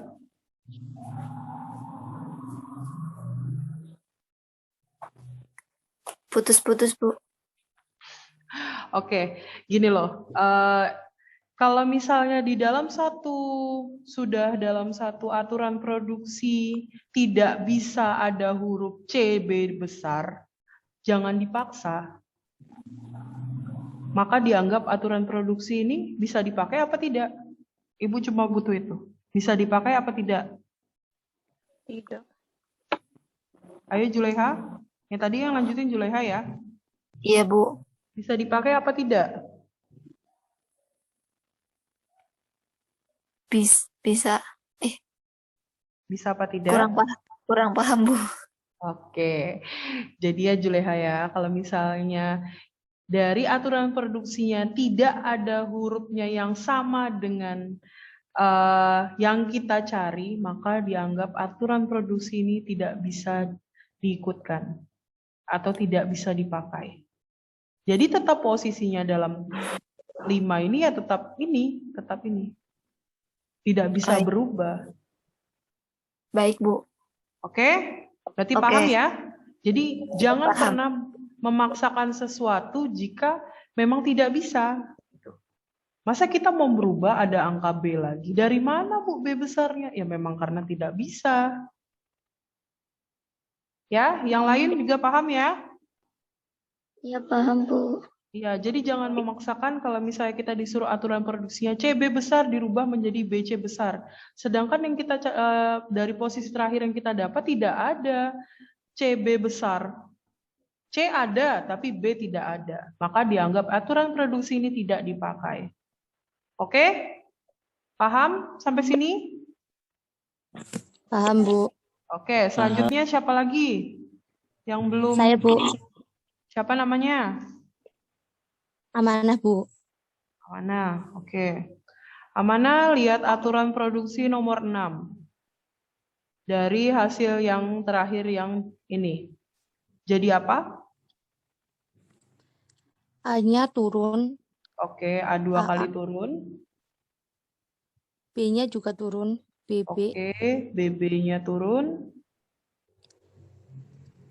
Putus-putus, Bu. Oke, gini loh. Kalau misalnya di dalam sudah dalam satu aturan produksi tidak bisa ada huruf C, B besar, jangan dipaksa. Maka dianggap aturan produksi ini bisa dipakai apa tidak? Ibu cuma butuh itu. Bisa dipakai apa tidak? Tidak. Ayo Julaiha. Yang tadi yang lanjutin Julaiha ya. Iya, Bu. Bisa dipakai apa tidak? Bisa. Bisa apa tidak? Kurang paham, Bu. Oke. Jadi ya Julaiha ya, kalau misalnya dari aturan produksinya tidak ada hurufnya yang sama dengan yang kita cari, maka dianggap aturan produksi ini tidak bisa diikutkan atau tidak bisa dipakai. Jadi tetap posisinya dalam 5 ini ya tetap ini. Tidak bisa berubah. Baik, Bu. Oke? Berarti Oke. paham ya? Jadi jangan Paham. pernah memaksakan sesuatu jika memang tidak bisa. Masa kita mau berubah ada angka B lagi? Dari mana Bu B besarnya? Ya memang karena tidak bisa. Ya, yang lain juga paham ya? Iya, paham, Bu. Iya, jadi jangan memaksakan kalau misalnya kita disuruh aturan produksinya CB besar dirubah menjadi BC besar. Sedangkan yang kita dari posisi terakhir yang kita dapat tidak ada CB besar. C ada, tapi B tidak ada. Maka dianggap aturan produksi ini tidak dipakai. Oke? Paham sampai sini? Paham, Bu. Oke, selanjutnya siapa lagi yang belum? Saya, Bu. Siapa namanya? Amanah, Bu. Amanah, oke. Amanah, lihat aturan produksi nomor 6. Dari hasil yang terakhir yang ini. Jadi apa? A-nya turun, Oke, A2 kali turun. B-nya juga turun, BB. Oke, BB-nya turun.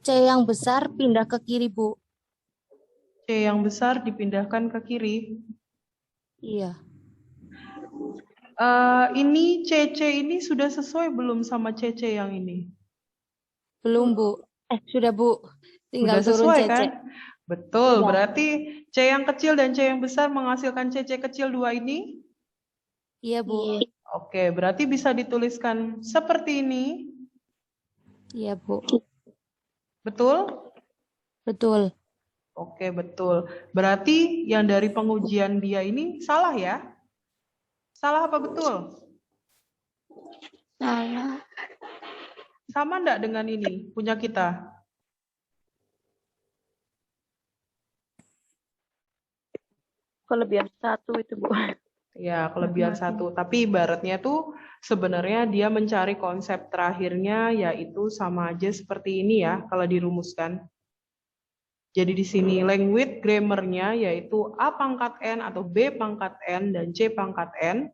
C yang besar pindah ke kiri, Bu. C yang besar dipindahkan ke kiri. Iya. Ini CC ini sudah sesuai belum sama CC yang ini? Belum, Bu. Sudah, Bu. Tinggal Sudah turun sesuai CC. kan? Betul, Iya. berarti C yang kecil dan C yang besar menghasilkan CC kecil 2 ini? Iya, Bu. Oke, berarti bisa dituliskan seperti ini. Iya, Bu. Betul? Betul. Oke, betul. Berarti yang dari pengujian dia ini salah ya? Salah apa betul? Salah. Sama enggak dengan ini punya kita? Kelebihan 1 itu, Bu. Ya, kelebihan 1. Tapi ibaratnya tuh sebenarnya dia mencari konsep terakhirnya yaitu sama aja seperti ini ya kalau dirumuskan. Jadi di sini language grammar-nya yaitu A pangkat N atau B pangkat N dan C pangkat N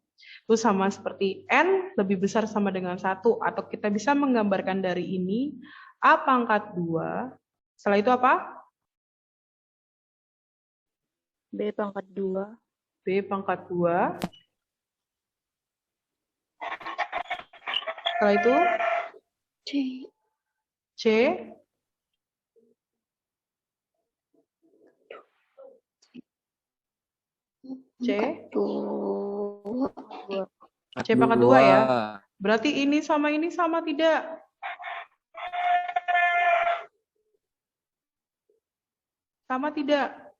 itu sama seperti N lebih besar sama dengan 1 atau kita bisa menggambarkan dari ini A pangkat 2. Setelah itu apa? B pangkat 2. B pangkat 2. Setelah itu C. C. C pangkat 2 ya. Berarti ini sama tidak? Sama tidak?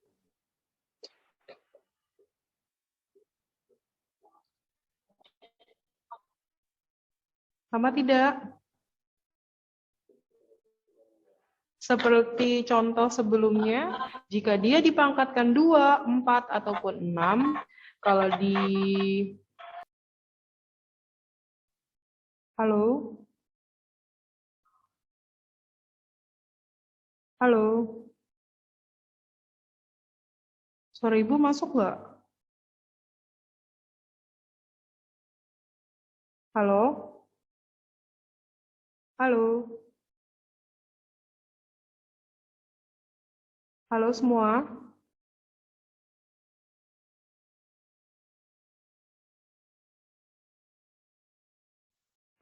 Sama tidak? Seperti contoh sebelumnya, jika dia dipangkatkan 2, 4, ataupun 6, kalau di... Halo? Halo? Suara Ibu masuk nggak? Halo? Halo? Halo semua?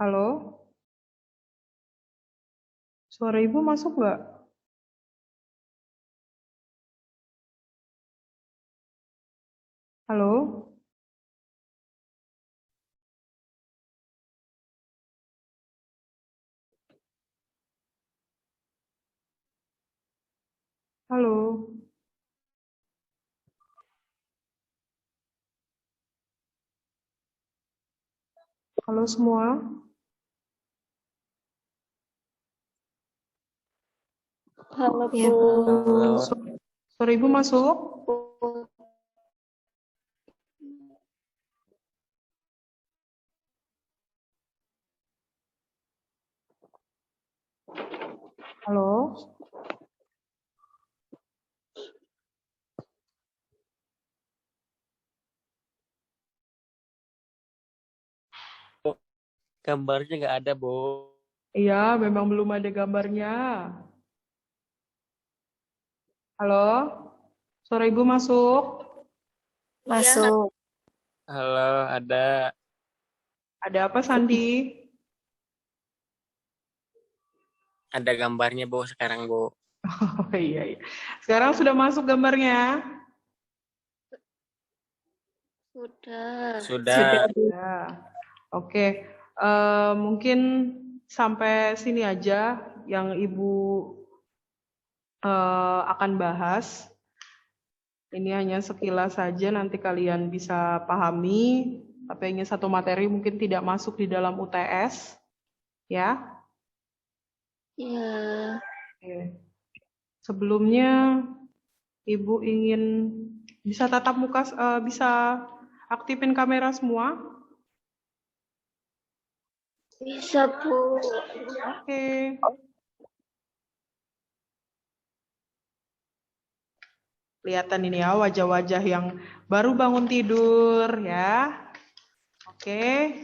Halo? Suara Ibu masuk nggak? Halo? Halo? Halo semua? Halo, Iya, Bu. Suara Ibu masuk? Halo? Gambarnya nggak ada, Bu. Iya, memang belum ada gambarnya. Halo? Suara Ibu masuk? Masuk. Halo, ada. Ada apa, Sandi? Ada gambarnya, Bu, sekarang, Bu. Oh iya, iya. Sekarang sudah masuk gambarnya? Sudah. Sudah. Ya. Oke. Mungkin sampai sini aja yang Ibu akan bahas. Ini hanya sekilas saja, nanti kalian bisa pahami. Tapi hanya satu materi mungkin tidak masuk di dalam UTS. Ya. Ya. Oke. Sebelumnya Ibu ingin bisa tatap muka, bisa aktifin kamera semua. Bisa, Bu. Oke. Kelihatan ini ya wajah-wajah yang baru bangun tidur ya. Oke.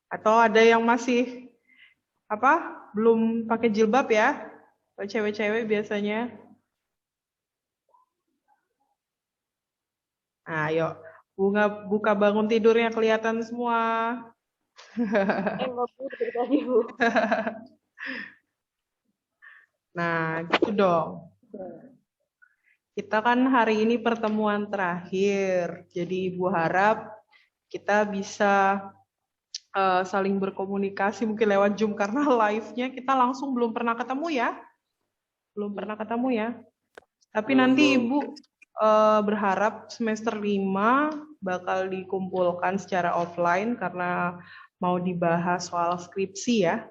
Atau ada yang masih belum pakai jilbab ya? Kalau cewek-cewek biasanya. Nah, ayo buka bangun tidurnya kelihatan semua. Enggak, Bu, dari tadi, Bu. Nah, gitu dong. Kita kan hari ini pertemuan terakhir, jadi Ibu harap kita bisa saling berkomunikasi mungkin lewat Zoom karena live-nya kita langsung belum pernah ketemu ya. Belum pernah ketemu ya. Tapi nanti Ibu berharap semester 5 bakal dikumpulkan secara offline karena mau dibahas soal skripsi ya.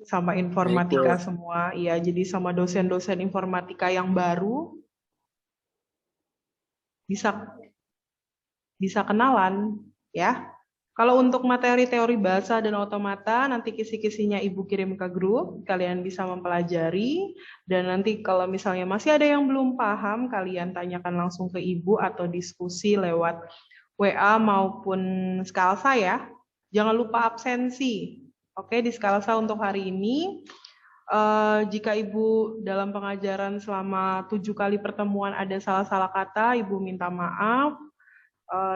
Sama informatika semua, iya. Jadi sama dosen-dosen informatika yang baru bisa kenalan, ya. Kalau untuk materi teori bahasa dan otomata, nanti kisi-kisinya Ibu kirim ke grup, kalian bisa mempelajari, dan nanti kalau misalnya masih ada yang belum paham, kalian tanyakan langsung ke Ibu atau diskusi lewat WA maupun Skalsa ya. Jangan lupa absensi. Oke, di Skalsa untuk hari ini, jika Ibu dalam pengajaran selama 7 kali pertemuan ada salah-salah kata, Ibu minta maaf.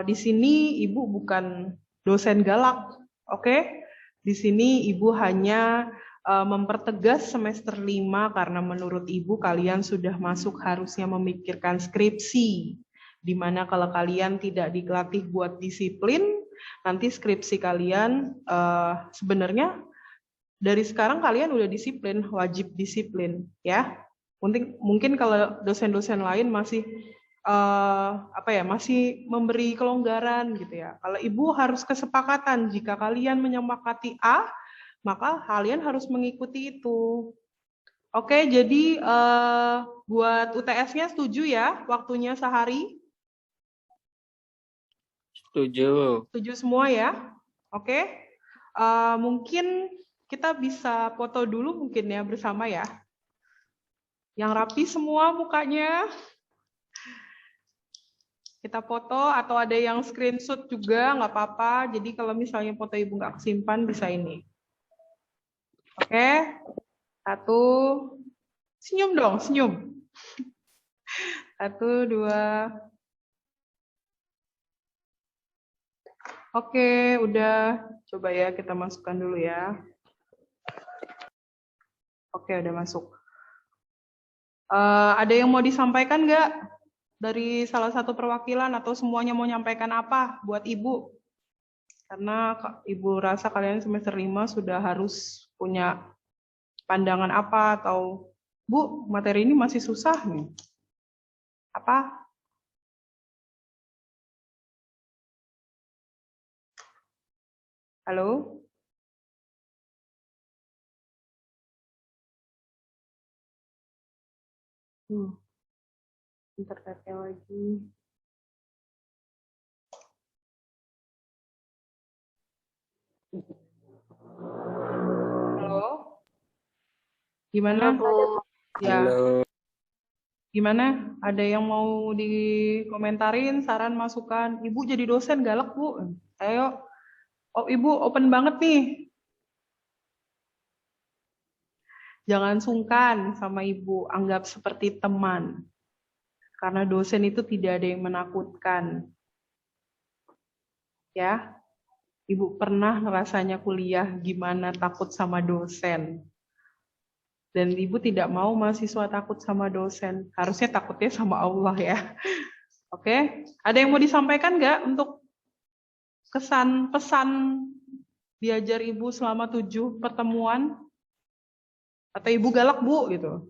Di sini Ibu bukan dosen galak, oke? Di sini Ibu hanya mempertegas semester 5 karena menurut Ibu kalian sudah masuk harusnya memikirkan skripsi. Di mana kalau kalian tidak dilatih buat disiplin, nanti skripsi kalian sebenarnya dari sekarang kalian udah disiplin, wajib disiplin ya. Mungkin kalau dosen-dosen lain masih masih memberi kelonggaran gitu ya. Kalau Ibu harus kesepakatan, jika kalian menyepakati A, maka kalian harus mengikuti itu. Oke, jadi buat UTS-nya setuju ya, waktunya sehari? Setuju. Setuju semua ya? Oke. Mungkin kita bisa foto dulu mungkin ya bersama ya. Yang rapi semua mukanya. Kita foto atau ada yang screenshot juga nggak apa-apa. Jadi kalau misalnya foto Ibu nggak kesimpan bisa ini. Oke. 1. Senyum dong, senyum. 1, 2. Oke, udah. Coba ya kita masukkan dulu ya. Oke, udah masuk. Ada yang mau disampaikan nggak? Dari salah satu perwakilan atau semuanya mau nyampaikan apa buat Ibu? Karena Ibu rasa kalian semester 5 sudah harus punya pandangan apa atau Bu, materi ini masih susah nih. Apa? Halo? Internetnya lagi. Halo? Gimana? Ya. Halo. Gimana? Ada yang mau dikomentarin, saran, masukan? Ibu jadi dosen galak, Bu. Ayo. Oh, Ibu open banget nih. Jangan sungkan sama Ibu, anggap seperti teman. Karena dosen itu tidak ada yang menakutkan. Ya. Ibu pernah rasanya kuliah gimana takut sama dosen. Dan Ibu tidak mau mahasiswa takut sama dosen. Harusnya takutnya sama Allah ya. Oke, ada yang mau disampaikan nggak untuk kesan pesan diajar Ibu selama 7 pertemuan? Atau Ibu galak, Bu, gitu?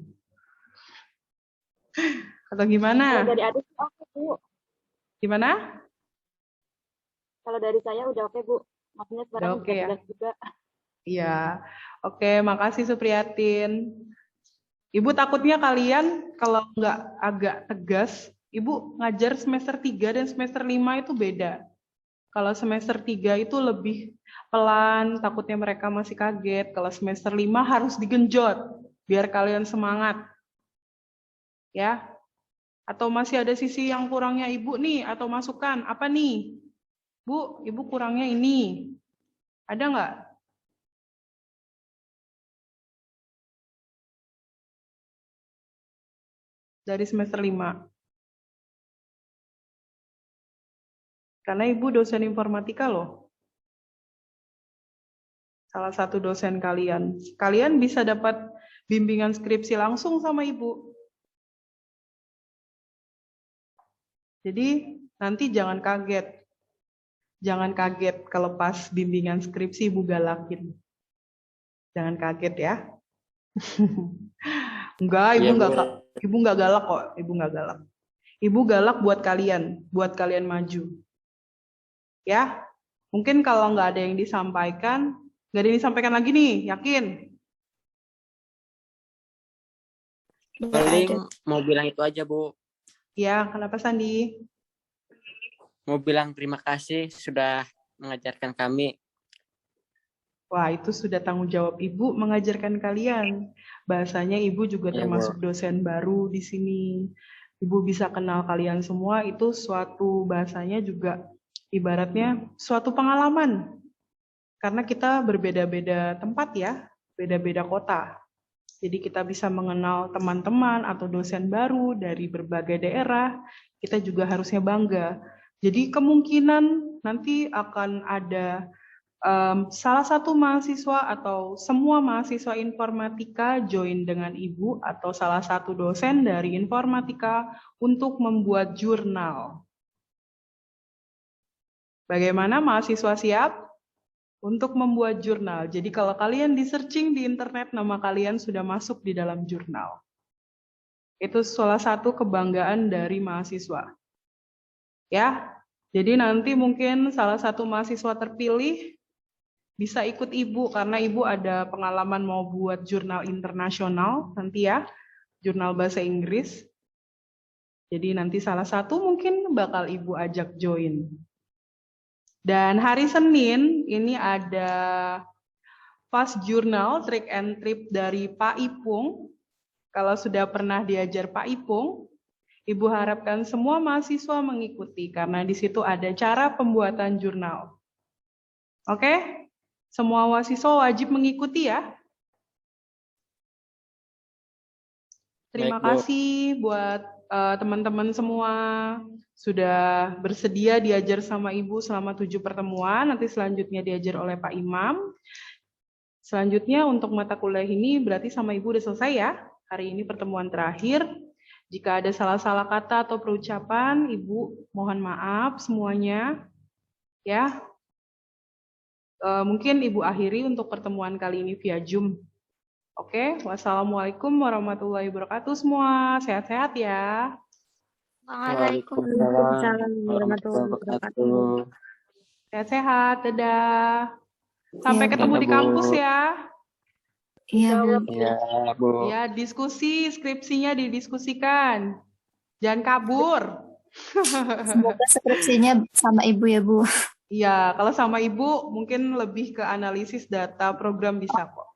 Atau Kalau gimana? dari adik oke Bu. Gimana? Kalau dari saya udah oke Bu. Maksudnya Udah sekarang oke udah ya? jelas juga. Iya. Oke, makasih Supriyatin. Ibu takutnya kalian kalau nggak agak tegas, Ibu ngajar semester 3 dan semester 5 itu beda. Kalau semester 3 itu lebih pelan, takutnya mereka masih kaget. Kalau semester 5 harus digenjot, biar kalian semangat. Ya, atau masih ada sisi yang kurangnya Ibu nih, atau masukan, apa nih? Bu, Ibu kurangnya ini. Ada nggak? Dari semester 5. Karena Ibu dosen informatika loh. Salah satu dosen kalian. Kalian bisa dapat bimbingan skripsi langsung sama Ibu. Jadi nanti jangan kaget. Jangan kaget kalau pas bimbingan skripsi Ibu galakin. Jangan kaget ya. Enggak, Iya, Bu. Ibu nggak galak kok. Ibu nggak galak. Ibu galak buat kalian maju. Ya, mungkin kalau nggak ada yang disampaikan, nggak ada yang disampaikan lagi nih, yakin? Nggak Paling ada. mau bilang itu aja, Bu. Ya, kenapa Sandi? Mau bilang terima kasih sudah mengajarkan kami. Wah, itu sudah tanggung jawab Ibu mengajarkan kalian. Bahasanya Ibu juga Iya, termasuk Bu. dosen baru di sini. Ibu bisa kenal kalian semua, itu suatu bahasanya juga ibaratnya suatu pengalaman. Karena kita berbeda-beda tempat ya, beda-beda kota. Jadi kita bisa mengenal teman-teman atau dosen baru dari berbagai daerah, kita juga harusnya bangga. Jadi kemungkinan nanti akan ada salah satu mahasiswa atau semua mahasiswa informatika join dengan Ibu atau salah satu dosen dari informatika untuk membuat jurnal. Bagaimana mahasiswa siap? Untuk membuat jurnal. Jadi kalau kalian di searching di internet, nama kalian sudah masuk di dalam jurnal. Itu salah satu kebanggaan dari mahasiswa. Ya, jadi nanti mungkin salah satu mahasiswa terpilih bisa ikut Ibu, karena Ibu ada pengalaman mau buat jurnal internasional nanti ya, jurnal bahasa Inggris. Jadi nanti salah satu mungkin bakal Ibu ajak join. Dan hari Senin ini ada fast journal trick and trip dari Pak Ipung. Kalau sudah pernah diajar Pak Ipung, Ibu harapkan semua mahasiswa mengikuti karena di situ ada cara pembuatan jurnal. Oke? Semua mahasiswa wajib mengikuti ya. Terima Baik, Bu. kasih buat teman-teman semua sudah bersedia diajar sama Ibu selama 7 pertemuan, nanti selanjutnya diajar oleh Pak Imam. Selanjutnya untuk mata kuliah ini berarti sama Ibu udah selesai ya. Hari ini pertemuan terakhir. Jika ada salah-salah kata atau perucapan, Ibu mohon maaf semuanya. Ya. Mungkin Ibu akhiri untuk pertemuan kali ini via Zoom. Oke, wassalamualaikum warahmatullahi wabarakatuh semua. Sehat-sehat ya. Waalaikumsalam warahmatullahi wabarakatuh. Sehat-sehat, dadah. Sampai Ya, ketemu Dadah, di Bu. kampus ya. Iya, Bu. Iya, Bu. Ya, diskusi, skripsinya didiskusikan. Jangan kabur. Semoga skripsinya sama Ibu ya, Bu. Iya, kalau sama Ibu mungkin lebih ke analisis data program bisa kok.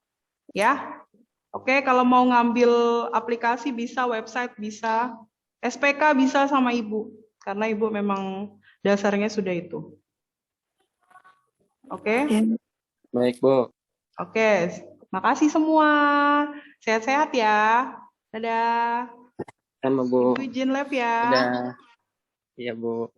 Ya. Oke, kalau mau ngambil aplikasi bisa, website bisa, SPK bisa sama Ibu. Karena Ibu memang dasarnya sudah itu. Oke? Ya. Baik, Bu. Oke, makasih semua. Sehat-sehat ya. Dadah. Sama, Bu. Ibu izin live ya. Dadah. Iya, Bu.